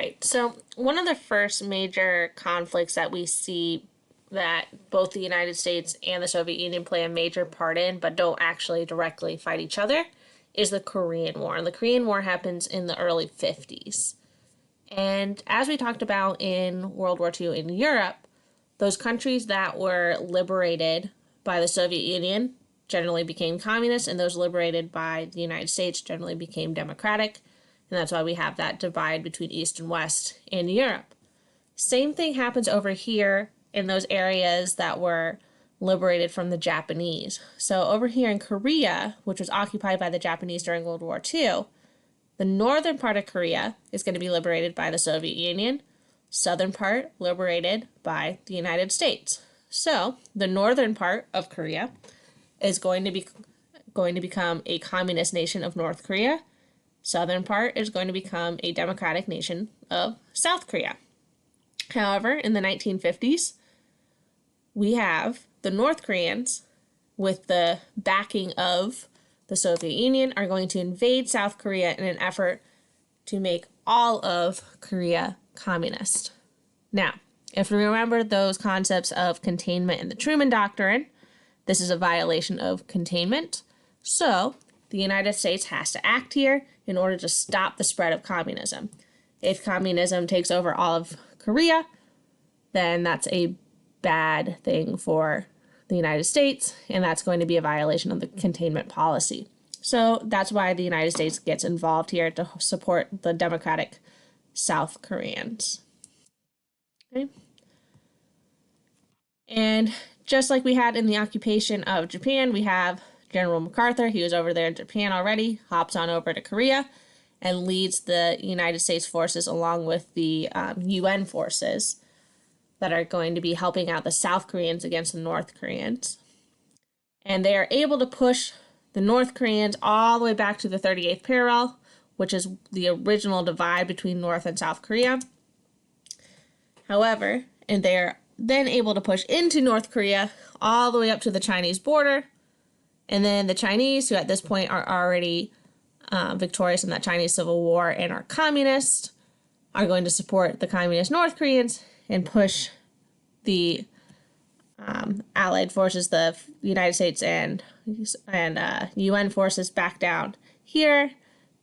Right. So one of the first major conflicts that we see that both the United States and the Soviet Union play a major part in, but don't actually directly fight each other, is the Korean War. And the Korean War happens in the early 50s. And as we talked about in World War II in Europe, those countries that were liberated by the Soviet Union generally became communist, and those liberated by the United States generally became democratic. And that's why we have that divide between East and West in Europe. Same thing happens over here in those areas that were liberated from the Japanese. So over here in Korea, which was occupied by the Japanese during World War II, the northern part of Korea is going to be liberated by the Soviet Union, southern part liberated by the United States. So the northern part of Korea is going to become a communist nation of North Korea. Southern part is going to become a democratic nation of South Korea. However, in the 1950s, we have the North Koreans, with the backing of the Soviet Union, are going to invade South Korea in an effort to make all of Korea communist. Now, if we remember those concepts of containment in the Truman Doctrine, this is a violation of containment. So the United States has to act here in order to stop the spread of communism. If communism takes over all of Korea, then that's a bad thing for the United States, and that's going to be a violation of the containment policy. So that's why the United States gets involved here to support the democratic South Koreans. Okay. And just like we had in the occupation of Japan, we have General MacArthur. He was over there in Japan already, hops on over to Korea, and leads the United States forces along with the UN forces that are going to be helping out the South Koreans against the North Koreans. And they are able to push the North Koreans all the way back to the 38th parallel, which is the original divide between North and South Korea. However, and they're then able to push into North Korea all the way up to the Chinese border. And then the Chinese, who at this point are already victorious in that Chinese Civil War and are communist, are going to support the communist North Koreans and push the Allied forces, the United States and UN forces, back down here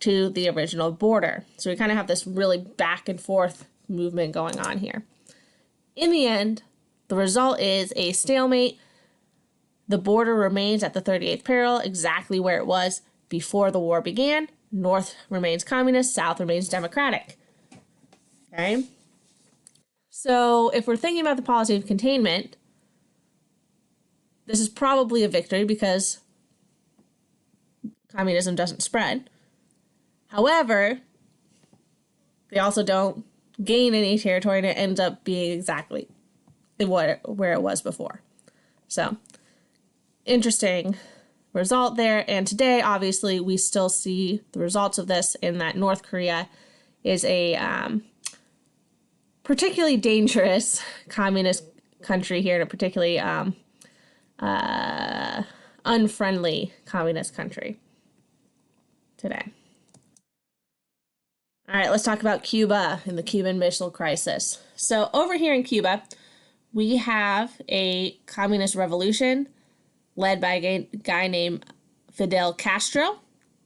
to the original border. So we kind of have this really back and forth movement going on here. In the end, the result is a stalemate. The border remains at the 38th parallel, exactly where it was before the war began. North remains communist, South remains democratic. Okay? So if we're thinking about the policy of containment, this is probably a victory because communism doesn't spread. However, they also don't gain any territory, and it ends up being exactly where it was before. So, interesting result there. And today, obviously, we still see the results of this in that North Korea is a particularly dangerous communist country here, and a particularly unfriendly communist country today. All right, let's talk about Cuba and the Cuban Missile Crisis. So over here in Cuba, we have a communist revolution led by a guy named Fidel Castro,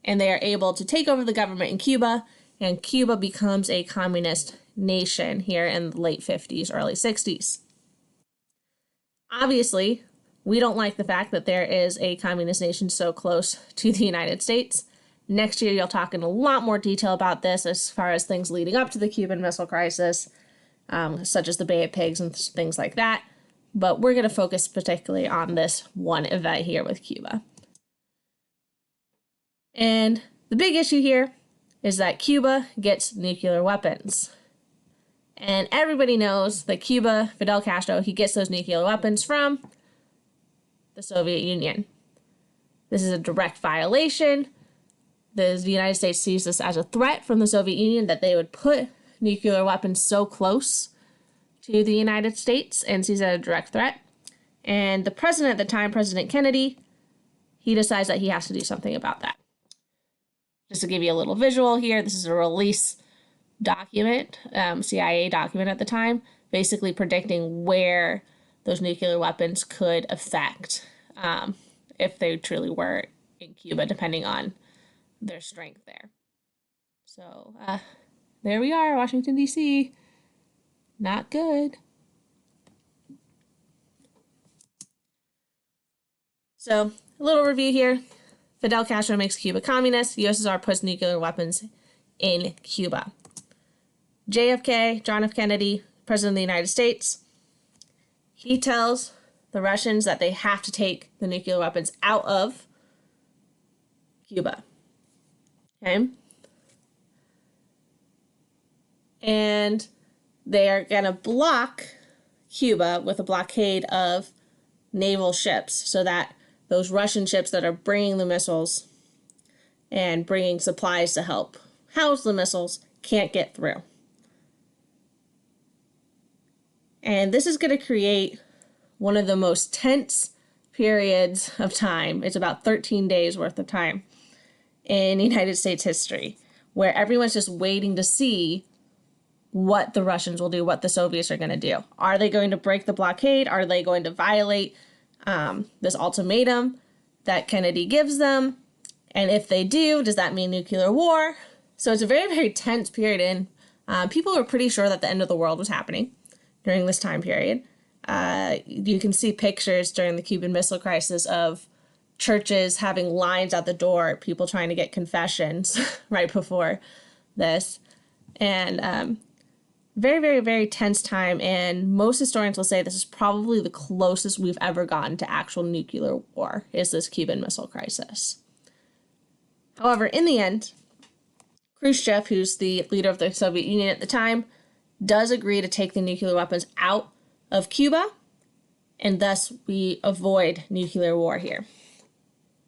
and they are able to take over the government in Cuba, and Cuba becomes a communist nation here in the late 50s, early 60s. Obviously, we don't like the fact that there is a communist nation so close to the United States. Next year, you'll talk in a lot more detail about this as far as things leading up to the Cuban Missile Crisis, such as the Bay of Pigs and things like that. But we're going to focus particularly on this one event here with Cuba. And the big issue here is that Cuba gets nuclear weapons. And everybody knows that Cuba, Fidel Castro, he gets those nuclear weapons from the Soviet Union. This is a direct violation. The United States sees this as a threat from the Soviet Union, that they would put nuclear weapons so close to the United States, and sees it as a direct threat. And the president at the time, President Kennedy, he decides that he has to do something about that. Just to give you a little visual here, this is a release document, CIA document at the time, basically predicting where those nuclear weapons could affect, if they truly were in Cuba, depending on their strength there. So there we are, Washington, D.C. Not good. So a little review here. Fidel Castro makes Cuba communist. The USSR puts nuclear weapons in Cuba. JFK, John F. Kennedy, President of the United States, he tells the Russians that they have to take the nuclear weapons out of Cuba. Okay? And they are going to block Cuba with a blockade of naval ships so that those Russian ships that are bringing the missiles and bringing supplies to help house the missiles can't get through. And this is going to create one of the most tense periods of time. It's about 13 days worth of time in United States history, where everyone's just waiting to see what the Russians will do, what the Soviets are going to do. Are they going to break the blockade? Are they going to violate this ultimatum that Kennedy gives them? And if they do, does that mean nuclear war? So it's a very, very tense period, and people were pretty sure that the end of the world was happening during this time period. You can see pictures during the Cuban Missile Crisis of churches having lines out the door, people trying to get confessions right before this. And very, very, very tense time. And most historians will say this is probably the closest we've ever gotten to actual nuclear war, is this Cuban Missile Crisis. However, in the end, Khrushchev, who's the leader of the Soviet Union at the time, does agree to take the nuclear weapons out of Cuba, and thus we avoid nuclear war here.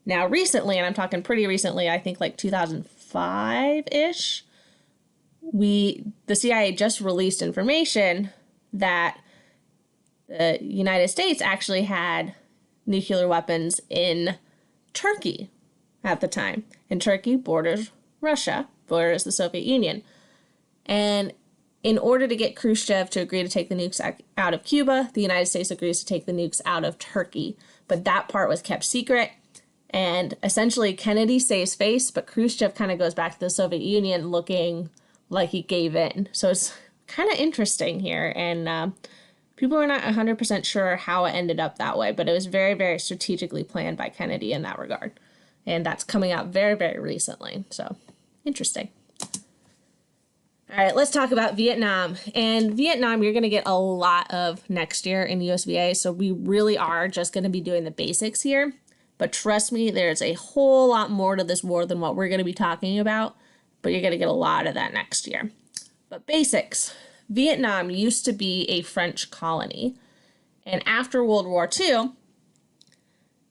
Now, recently, and I'm talking pretty recently, I think like 2005-ish, the CIA just released information that the United States actually had nuclear weapons in Turkey at the time. And Turkey borders Russia, borders the Soviet Union. And in order to get Khrushchev to agree to take the nukes out of Cuba, the United States agrees to take the nukes out of Turkey. But that part was kept secret. And essentially, Kennedy saves face, but Khrushchev kind of goes back to the Soviet Union looking like he gave in. So it's kind of interesting here. And people are not 100% sure how it ended up that way, but it was very, very strategically planned by Kennedy in that regard. And that's coming out very, very recently. So interesting. All right, let's talk about Vietnam. And Vietnam, you're going to get a lot of next year in USVA, so we really are just going to be doing the basics here. But trust me, there's a whole lot more to this war than what we're going to be talking about, but you're going to get a lot of that next year. But basics. Vietnam used to be a French colony, and after World War II,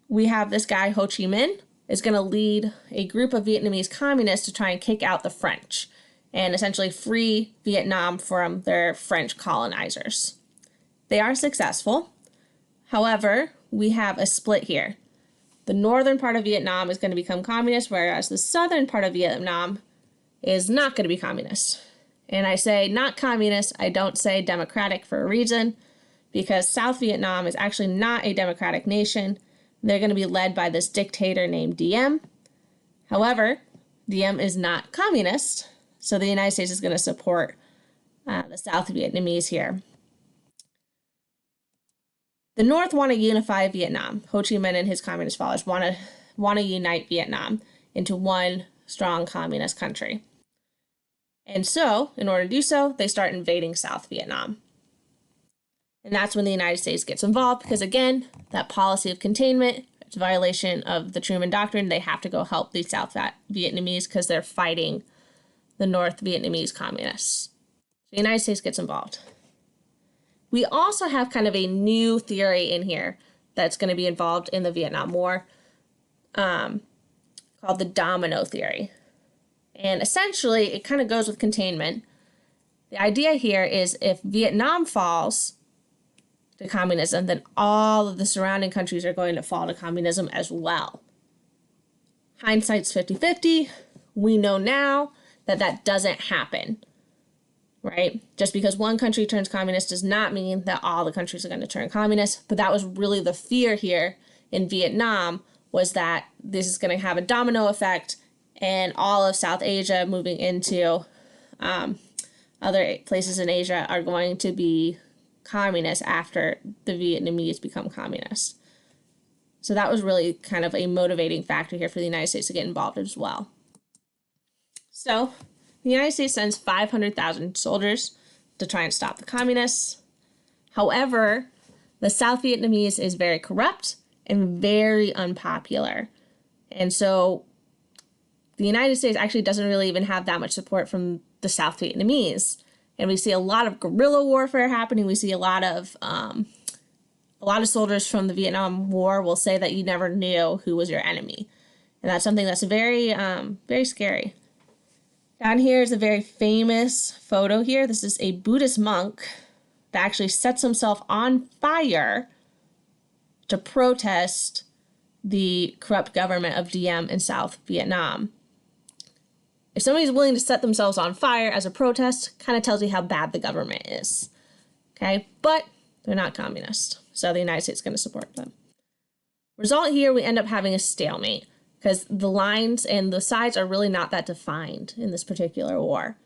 we have this guy, Ho Chi Minh, is going to lead a group of Vietnamese communists to try and kick out the French and essentially free Vietnam from their French colonizers. They are successful. However, we have a split here. The northern part of Vietnam is going to become communist, whereas the southern part of Vietnam is not going to be communist. And I say not communist, I don't say democratic for a reason, because South Vietnam is actually not a democratic nation. They're going to be led by this dictator named Diem. However, Diem is not communist, so the United States is going to support the South Vietnamese here. The North want to unify Vietnam. Ho Chi Minh and his communist followers want to unite Vietnam into one strong communist country. And so, in order to do so, they start invading South Vietnam. And that's when the United States gets involved because, again, that policy of containment, it's a violation of the Truman Doctrine. They have to go help the South Vietnamese because they're fighting the North Vietnamese communists. The United States gets involved. We also have kind of a new theory in here that's going to be involved in the Vietnam War called the domino theory. And essentially, it kind of goes with containment. The idea here is if Vietnam falls to communism, then all of the surrounding countries are going to fall to communism as well. Hindsight's 50-50. We know now that that doesn't happen. right? Just because one country turns communist does not mean that all the countries are going to turn communist. But that was really the fear here in Vietnam, was that this is going to have a domino effect and all of South Asia moving into other places in Asia are going to be communist after the Vietnamese become communist. So that was really kind of a motivating factor here for the United States to get involved as well. So the United States sends 500,000 soldiers to try and stop the communists. However, the South Vietnamese is very corrupt and very unpopular. And so the United States actually doesn't really even have that much support from the South Vietnamese. And we see a lot of guerrilla warfare happening. We see a lot of soldiers from the Vietnam War will say that you never knew who was your enemy. And that's something that's very, very scary. Down here is a very famous photo here. This is a Buddhist monk that actually sets himself on fire to protest the corrupt government of Diem in South Vietnam. If somebody's willing to set themselves on fire as a protest, kind of tells you how bad the government is. Okay, but they're not communist, so the United States is going to support them. Result here, we end up having a stalemate because the lines and the sides are really not that defined in this particular war.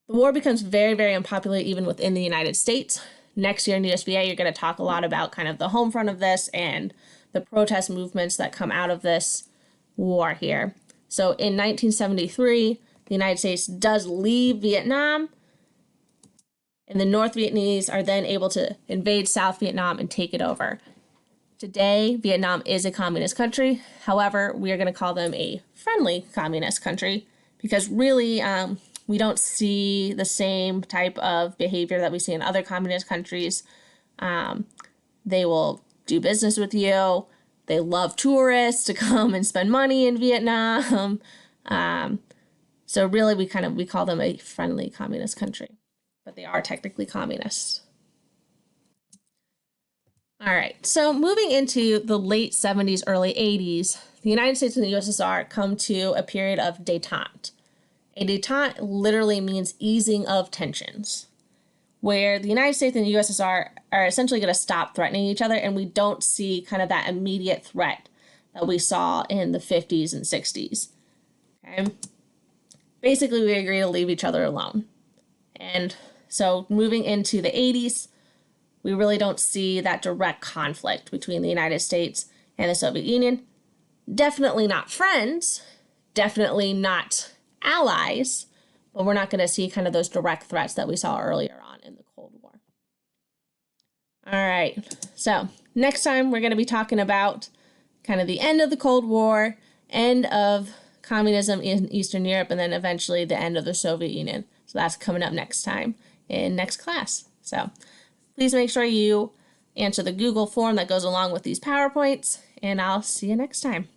The war becomes very, very unpopular even within the United States. Next year in USVA, you're going to talk a lot about kind of the home front of this and the protest movements that come out of this war here. So in 1973, the United States does leave Vietnam, and the North Vietnamese are then able to invade South Vietnam and take it over. Today, Vietnam is a communist country. However, we are going to call them a friendly communist country because really we don't see the same type of behavior that we see in other communist countries. They will do business with you. They love tourists to come and spend money in Vietnam. So really, we call them a friendly communist country, but they are technically communist. All right, so moving into the late 70s, early 80s, the United States and the USSR come to a period of détente. A détente literally means easing of tensions, where the United States and the USSR are essentially going to stop threatening each other, and we don't see kind of that immediate threat that we saw in the 50s and 60s. Okay? Basically, we agree to leave each other alone. And so moving into the 80s, we really don't see that direct conflict between the United States and the Soviet Union. Definitely not friends, definitely not allies, but we're not going to see kind of those direct threats that we saw earlier on in the Cold War. All right, so next time we're going to be talking about kind of the end of the Cold War, end of communism in Eastern Europe, and then eventually the end of the Soviet Union. So that's coming up next time in next class. So please make sure you answer the Google form that goes along with these PowerPoints, and I'll see you next time.